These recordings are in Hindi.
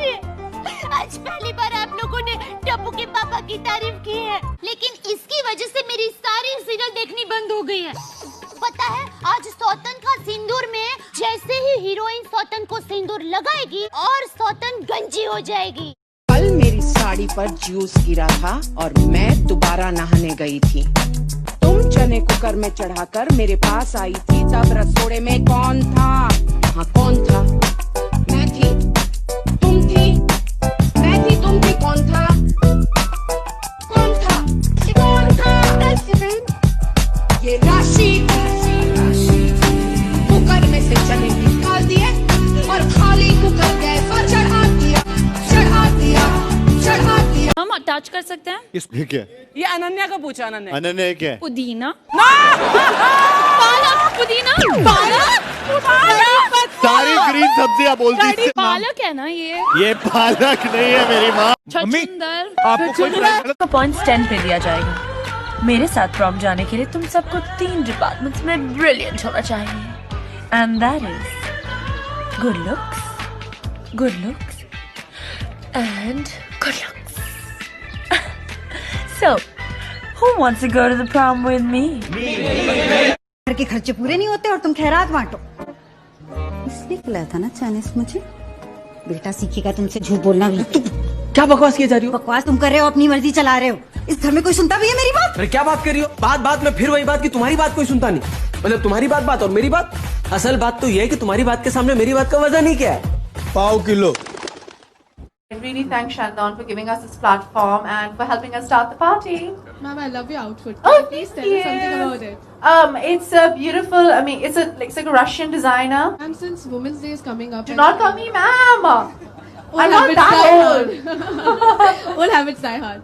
जी, आज पहली बार आप लोगों ने टप्पू के पापा की तारीफ की है, लेकिन इसकी वजह से मेरी सारी सीरियल देखनी बंद हो गई है। पता है, आज सौतन का सिंदूर में जैसे ही हीरोइन सौतन को सिंदूर लगाएगी और सौतन गंजी हो जाएगी। कल मेरी साड़ी पर जूस गिरा था और मैं दोबारा नहाने गई थी। तुम चने कुकर में चढ़ाकर मेरे पास आई थी, तब रसोड़े में कौन था? हाँ, कौन था? मैं थी, तुम थी, मैं थी, तुम थी, कौन था? कौन था? कौन था? ये राशि कुकर में से चने निकाल दिए और खाली कुकर गैस पर चढ़ा दिया, चढ़ा दिया, चढ़ा दिया। हम अटैच कर सकते हैं? ये क्या? ये अनन्या का पूछा। अनन्या क्या है? पुदीना, पालक, पुदीना, पालक, सारी ग्रीन सब्जियां बोलती है। पालक है ना ये पालक नहीं है मेरी माँ। छछूंदर। आपको पॉइंट्स 10 पे दिया जाएगा। मेरे साथ प्रॉम जाने के लिए तुम सबको 3 डिपार्टमेंट्स में ब्रिलियंट होना चाहिए, and that is good looks and good looks. So, who wants to go to the prom with me? घर के खर्चे पूरे नहीं होते और तुम खैरात बांटो। इसलिए खिलाया था ना चाइनीज मुझे। बेटा सीखेगा तुमसे झूठ बोलना भी। क्या बकवास किए जा रही हो? बकवास तुम कर रहे हो, अपनी मर्जी चला रहे हो। इस घर में कोई सुनता भी है मेरी बात? अरे क्या बात कर रही हो? बात में फिर वही बात कि तुम्हारी बात कोई सुनता नहीं। मतलब तुम्हारी बात और मेरी बात। असल बात तो ये है कि तुम्हारी बात के सामने मेरी बात का वजन ही क्या है? पाव kilo. I really thank Shandon for giving us this platform and for helping us start the party. Ma'am, I love your outfit. Oh, Please thank tell us you. something about it. It's a beautiful. I mean, it's like a Russian designer. And since Women's Day is coming up, Do not call me ma'am. Old I'm not habits that die old. hard. Old habits die hard.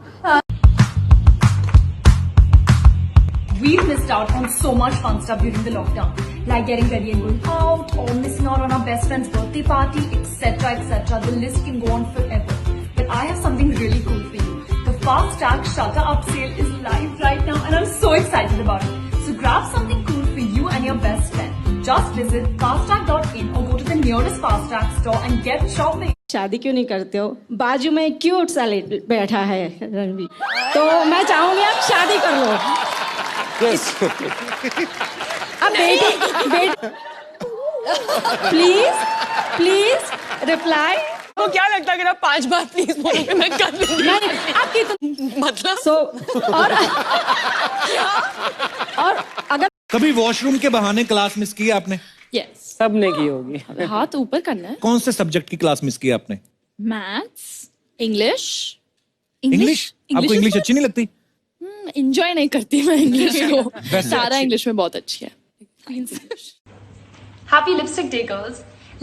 We've missed out on so much fun stuff during the lockdown, like getting ready and going out, or missing out on our best friend's birthday party, etc., etc. The list can go on forever. But I have something really cool for you. The Fast Tag Shutter Up sale is live right now, and I'm so excited about it. So grab something cool for you and your best friend. Just visit fasttag.in or go to the nearest Fast Tag store and get shopping. शादी क्यों नहीं करते हो? बाजू में क्यूट सा बैठा है रणवीर, तो मैं चाहूंगी आप शादी कर लो। अब बेटी प्लीज रिप्लाई। तो क्या लगता है कि आप 5 बार प्लीज बोलोगे मैं कर लूंगी? आपकी तो मतलब और अगर कभी वॉशरूम के बहाने क्लास मिस की आपने? यस, सबने की होगी। हाथ ऊपर करना है। कौन से सब्जेक्ट की क्लास मिस की आपने? Maths, English. आपको इंग्लिश अच्छी नहीं लगती? एंजॉय नहीं करती मैं इंग्लिश को। सारा इंग्लिश में बहुत अच्छी है। Happy Lipstick Day, girls.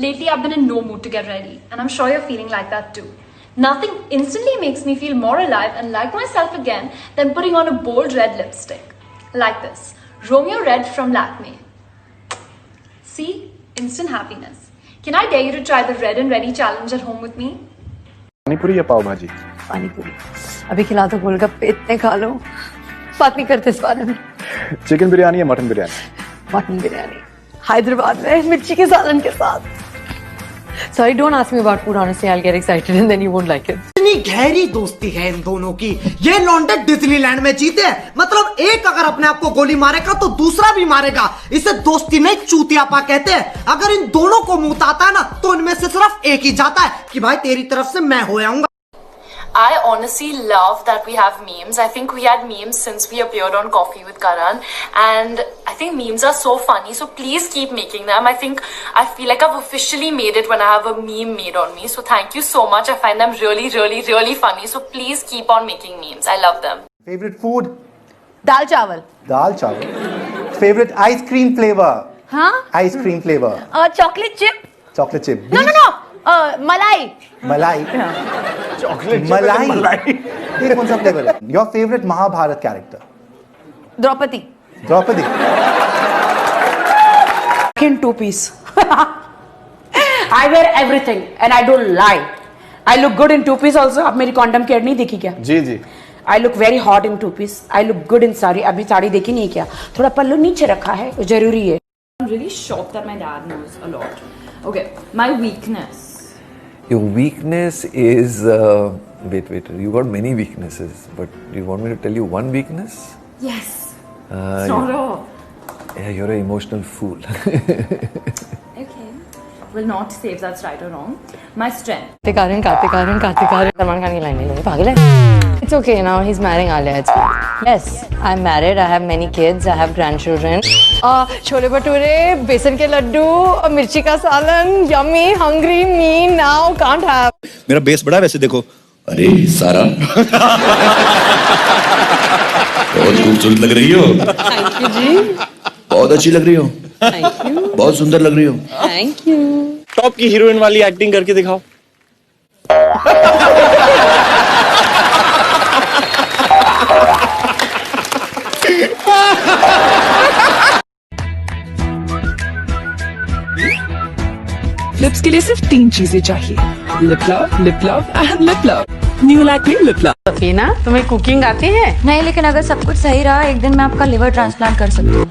Lately, I've been in no mood to get ready, and I'm sure you're feeling like that too. Nothing instantly makes me feel more alive and like myself again than putting on a bold red lipstick. Like this. Romeo Red from Lakme. See? Instant happiness. Can I dare you to try the Red and Ready challenge at home with me? Panipuri या पाव भाजी? पानीपुरी। अभी खिला दो गोलगप्पे, इतने खा लो। बात नहीं करते इस बारे में। चिकन बिरयानी या मटन बिरयानी? मटन बिरयानी। हैदराबाद में मिर्ची के सालन के साथ। Sorry, don't ask me about food. Honestly, I'll get excited and then you won't like it. इतनी गहरी दोस्ती है इन दोनों की। ये लौंडे डिज्नीलैंड में जीते हैं। मतलब एक अगर अपने आप को गोली मारेगा तो दूसरा भी मारेगा। इसे दोस्ती नहीं चूतियापा कहते हैं। अगर इन दोनों को मुंह आता है ना तो इनमें से सिर्फ एक ही जाता है कि भाई तेरी तरफ से मैं हो आऊंगा। I honestly love that we have memes. I think we had memes since we appeared on Coffee with Karan, and I think memes are so funny. So please keep making them. I feel like I've officially made it when I have a meme made on me. So thank you so much. I find them really, really, really funny. So please keep on making memes. I love them. Favorite food? दाल चावल। दाल चावल। Favorite ice cream flavor? हाँ? Ice cream flavor? Chocolate chip। Chocolate chip. No. मलाई। मलाई। चॉकलेट मलाई। ये कौन सा फ्लेवर है? Your favorite Mahabharat character? Draupadi. Draupadi. In 2 piece. I wear everything and I don't lie. I look good in 2 piece also. आप मेरी condom की ad नहीं देखी क्या? जी जी। I look very hot in 2 piece. I look good in sari. अभी साड़ी देखी नहीं क्या? थोड़ा पल्लू नीचे रखा है, जरूरी है। I'm really shocked that my dad knows a lot. Okay, my weakness. Your weakness is wait. You got many weaknesses, but you want me to tell you one weakness? Yes. Sort of. Yeah, you're an emotional fool. Okay. Will not say if that's right or wrong. My strength. Kartikaran, Salman Khan की line नहीं लगी, पागल है? It's okay now. He's marrying Alia. It's fine. Yes, I'm married. I have many kids. I have grandchildren. Chole bhature, बेसन के लड्डू, मिर्ची का सालन, yummy, hungry, me now can't have. मेरा बेस बड़ा है वैसे देखो। अरे सारा बहुत खूबसूरत लग रही हो। Thank you जी। बहुत अच्छी लग रही हो। Thank you। बहुत सुंदर लग रही हो। Thank you। टॉप की हीरोइन वाली एक्टिंग करके दिखाओ। लिप्स के लिए सिर्फ 3 चीजें चाहिए, lip love and lip love. New Lakme lip love. Safina, तुम्हें कुकिंग आती है? नहीं, लेकिन अगर सब कुछ सही रहा एक दिन मैं आपका लिवर ट्रांसप्लांट कर सकती हूँ।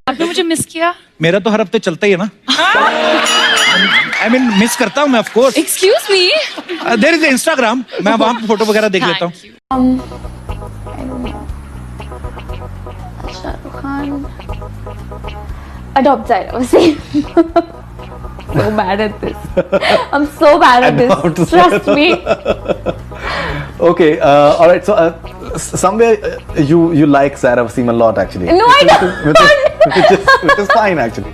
आपने मुझे मिस किया? मेरा तो हर हफ्ते चलता ही है ना। I mean, मिस करता हूँ मैं of course. Excuse me? There is Instagram, मैं वहाँ पे फोटो वगैरह देख लेता हूँ। Shahrukh Khan adopt Zaira Wasim. So bad at this. I'm so bad at this. Trust me. Okay, all right. So somewhere you like Zaira Wasim a lot, actually. No, I don't. Which is fine, actually.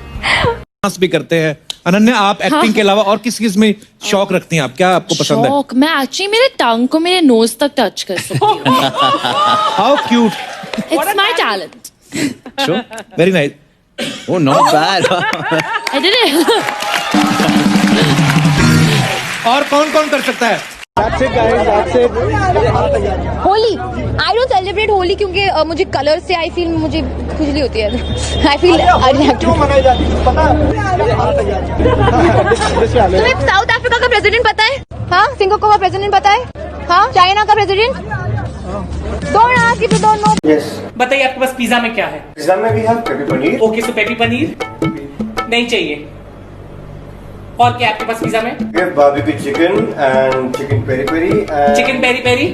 Dance भी करते हैं। अनन्या, आप एक्टिंग के अलावा और किस चीज में शौक रखती हैं? आप क्या आपको पसंद है? शौक, मैं एक्चुअली मेरे टंग को मेरे नोज तक टच कर सकती हूँ। How cute. It's my talent. Very nice. Oh, not bad. I did it. और कौन कौन कर सकता है? Holi, I don't celebrate Holi क्योंकि मुझे कलर से आई फील मुझे खुजली होती है। आई फील क्यों मनाई जाती है पता है? तुम्हें साउथ अफ्रीका का प्रेसिडेंट पता है? हाँ, सिंगापुर का प्रेसिडेंट पता है? हाँ, चाइना का president? Don't ask if you don't know. Yes. बताइए आपके पास पिज्जा में क्या है? पिज्जा में भी है peppy paneer. Okay, so peppy paneer नहीं चाहिए। और क्या आपके पास पिज्जा में? We have barbecue chicken and chicken peri peri. Chicken peri peri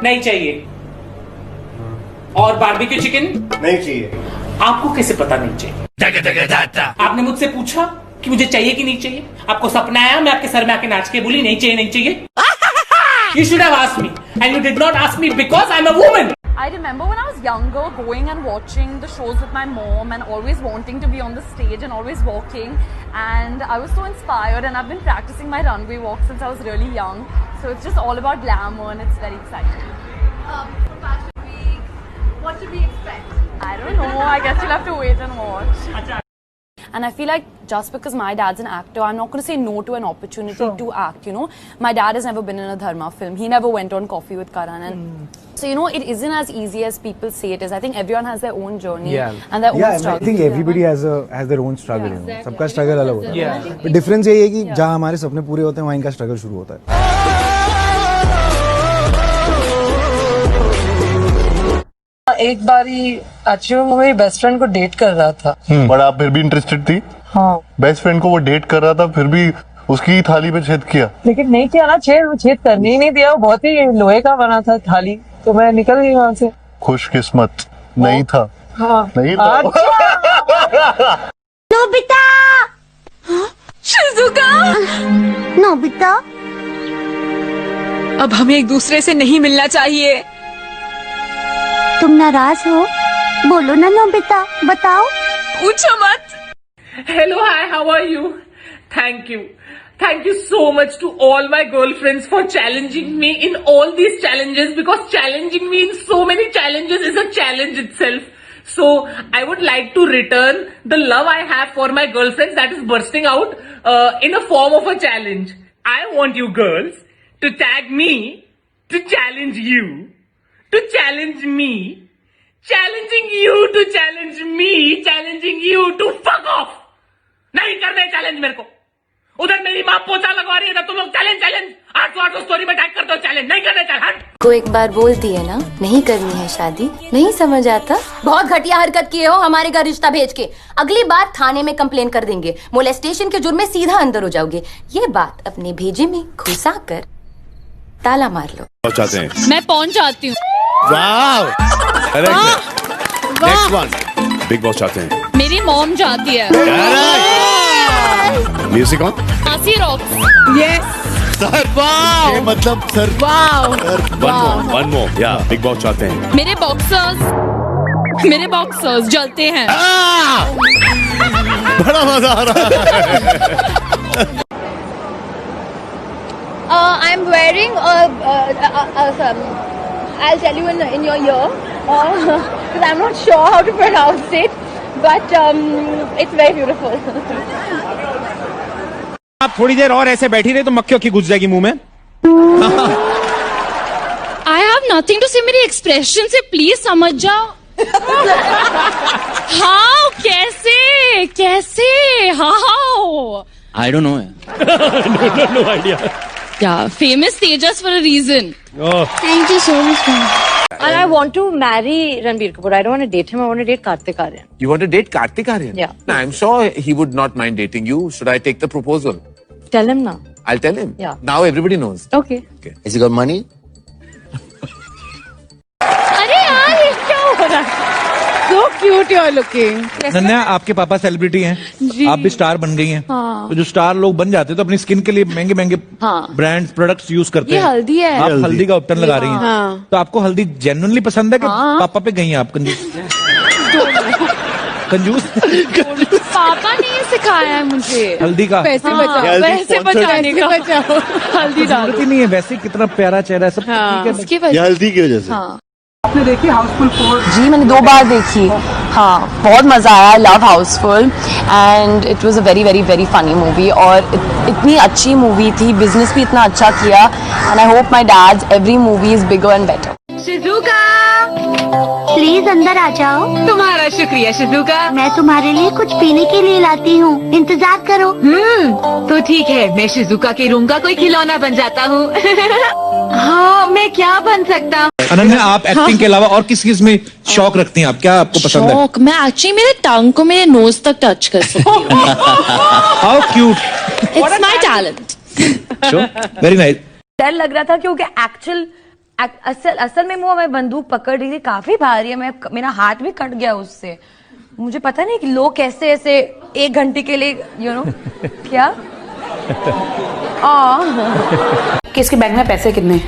नहीं चाहिए। और बारबेक्यू चिकन नहीं चाहिए। आपको कैसे पता नहीं चाहिए? आपने मुझसे पूछा कि मुझे चाहिए कि नहीं चाहिए? आपको सपना आया, मैं आपके सर में आके नाच के बोली नहीं चाहिए नहीं चाहिए? You should have asked me, and you did not ask me because I'm a woman. I remember when I was younger going and watching the shows with my mom and always wanting to be on the stage and always walking, and I was so inspired, and I've been practicing my runway walk since I was really young, so it's just all about glamour and it's very exciting. For Fashion Week, what should we expect? I don't know, I guess you'll have to wait and watch. And I feel like just because my dad's an actor, I'm not going to say no to an opportunity to act, you know. My dad has never been in a Dharma film. He never went on Coffee with Karan. And so, you know, it isn't as easy as people say it is. I think everyone has their own journey and their own struggle. I think everybody has their own struggle. You know, सबका struggle अलग होता है. But difference यही है कि जहाँ हमारे सपने पूरे होते हैं वहाँ इनका struggle शुरू होता है. एक बारी एक्चुअली वो मेरी बेस्ट फ्रेंड को डेट कर रहा था। बट आप फिर भी इंटरेस्टेड थी? हाँ। बेस्ट फ्रेंड को वो डेट कर रहा था, फिर भी उसकी थाली पे छेद किया? लेकिन नहीं किया ना छेद करने ही नहीं दिया, वो बहुत ही लोहे का बना था थाली, तो मैं निकल गई वहाँ से। खुशकिस्मत नहीं था। हाँ। नहीं था। नोबिता, शिजुका, नोबिता, अब हमें एक दूसरे से नहीं मिलना चाहिए। तुम नाराज हो? बोलो ना नोबिता, बताओ। पूछो मत। Hello, hi, how are you? Thank you. Thank you so much to all my girlfriends for challenging me in all these challenges, because challenging me in so many challenges is a challenge itself. So I would like to return the love I have for my girlfriends that is bursting out in a form of a challenge. I want you girls to tag me to challenge you, to challenge me, challenging you to challenge me, challenging you to fuck off. नहीं करने चैलेंज मेरे को, उधर मेरी माँ पोछा लगवा रही है, तुम लोग चैलेंज 8 स्टोरी में टैग करते हो, चैलेंज नहीं करना, चल हट। को एक बार बोल दिए ना नहीं करनी है शादी, नहीं समझ आता। बहुत घटिया हरकत किए हो हमारे घर रिश्ता भेज के। अगली बार थाने में कंप्लेन कर देंगे, मोलेस्टेशन के जुर्म में सीधा अंदर हो जाओगे। ये बात अपने भेजे में घुसा कर ताला मार लो। चाहते हैं, मैं पहुंच जाती हूँ। नेक्स्ट वन, बिग बॉस चाहते हैं। मेरी मॉम जाती है। Music on. आसी रॉक्स। ये मतलब सर वन मोर या बिग बॉस चाहते हैं। मेरे बॉक्सर्स जलते हैं। बड़ा मजा आ रहा है। I'm wearing I'll tell you in your ear because I'm not sure how to pronounce it, but it's very beautiful. आप थोड़ी देर और ऐसे बैठी रहे तो मक्खियों की घुस जाएगी मुंह में। I have nothing to say, मेरी एक्सप्रेशन से प्लीज समझ जाओ। हाउ कैसे how I don't know. No idea. Yeah, famous stages for a reason. Thank you so much. And I want to marry Ranbir Kapoor. I don't want to date him. I want to date Kartik Aaryan. You want to date Kartik Aaryan? Yeah. No, I'm sure he would not mind dating you. Should I take the proposal? Tell him now. I'll tell him. Yeah. Now everybody knows. Okay. Has he got money? अरे यार ये क्या हो रहा है? So cute you're looking. Ananya, आपके पापा सेलिब्रिटी हैं, आप भी स्टार बन गई हैं। हाँ। तो जो स्टार लोग बन जाते हैं तो अपनी स्किन के लिए महंगे हाँ। ब्रांड प्रोडक्ट्स यूज करते ये हैं। हल्दी है। आप हल्दी का उपटन लगा रही हैं। हाँ। तो आपको हल्दी जेन्युइनली पसंद है कि हाँ। पापा पे गई हैं आप कंजूस? पापा ने सिखाया है मुझे हल्दी का। पैसे बचाओ, पैसे बचाने का। हल्दी डालो। जरूरत ही नहीं है, वैसे कितना प्यारा चेहरा है, सब ठीक है। इसकी ये वजह हल्दी की वजह से। हाँ। आपने देखी हाउसफुल 4? जी मैंने 2 बार देखी। हाँ बहुत मजा आया। Love Housefull and it was a very very very funny movie और इतनी अच्छी मूवी थी, बिजनेस भी इतना अच्छा किया and I hope my dad's every movie is bigger and better. Shizuka please अंदर आ जाओ। तुम्हारा शुक्रिया शिजुका। मैं तुम्हारे लिए कुछ पीने के लिए लाती हूँ, इंतजार करो। तो ठीक है, मैं शिजुका के रूम का कोई खिलौना बन जाता हूँ। हाँ, मैं क्या बन सकता हूँ? अनन्या, आप एक्टिंग के अलावा और किस चीज में शौक रखती हैं? आप क्या आपको पसंद है? शौक, मैं एक्चुअली मेरे टंग को मेरे नोज तक टच कर सकती हूँ। How cute. It's my talent. Very nice. डर लग रहा था क्योंकि असल में वो मैं बंदूक पकड़ रही थी, काफी भारी है, मेरा हाथ भी कट गया उससे। मुझे पता नहीं कि लोग कैसे ऐसे 1 घंटे के लिए क्या किसके बैंक में पैसे कितने?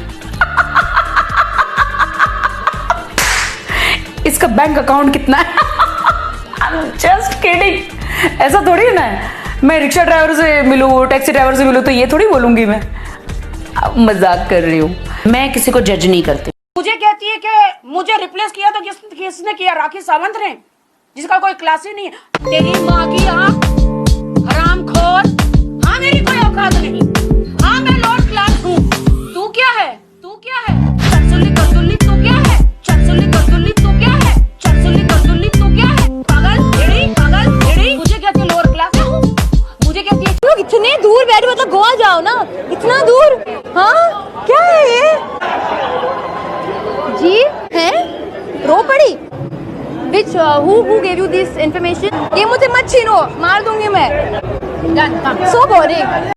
इसका बैंक अकाउंट कितना है? Just kidding. ऐसा थोड़ी है ना, मैं रिक्शा ड्राइवर से मिलूं, टैक्सी ड्राइवर से मिलूं तो ये थोड़ी बोलूंगी मैं। मजाक कर रही हूँ। मैं किसी को जज नहीं करती। मुझे कहती है कि मुझे रिप्लेस किया तो किसने किया? राखी सावंत ने, जिसका कोई क्लास ही नहीं है। तेरी माँ की आँख हरामखोर। हाँ मेरी कोई औकात नहीं। हाँ मैं लोअर क्लास हूँ। तू क्या है? तू क्या है? चटसुल्ली करदुल्ली तू क्या है? चटसुल्ली करदुल्ली तू क्या है? चटसुल्ली करदुल्ली तू क्या है? पागल भेड़ी, पागल भेड़ी। मुझे कहती है लोअर क्लास हूँ। मुझे कहती है लोग इतने दूर बैठे, मतलब गोवा जाओ ना, इतना दूर। हाँ क्या है ये? जी है रो पड़ी। Which who gave you this information? ये मुझे मत छीनो, मार दूंगी मैं। So boring.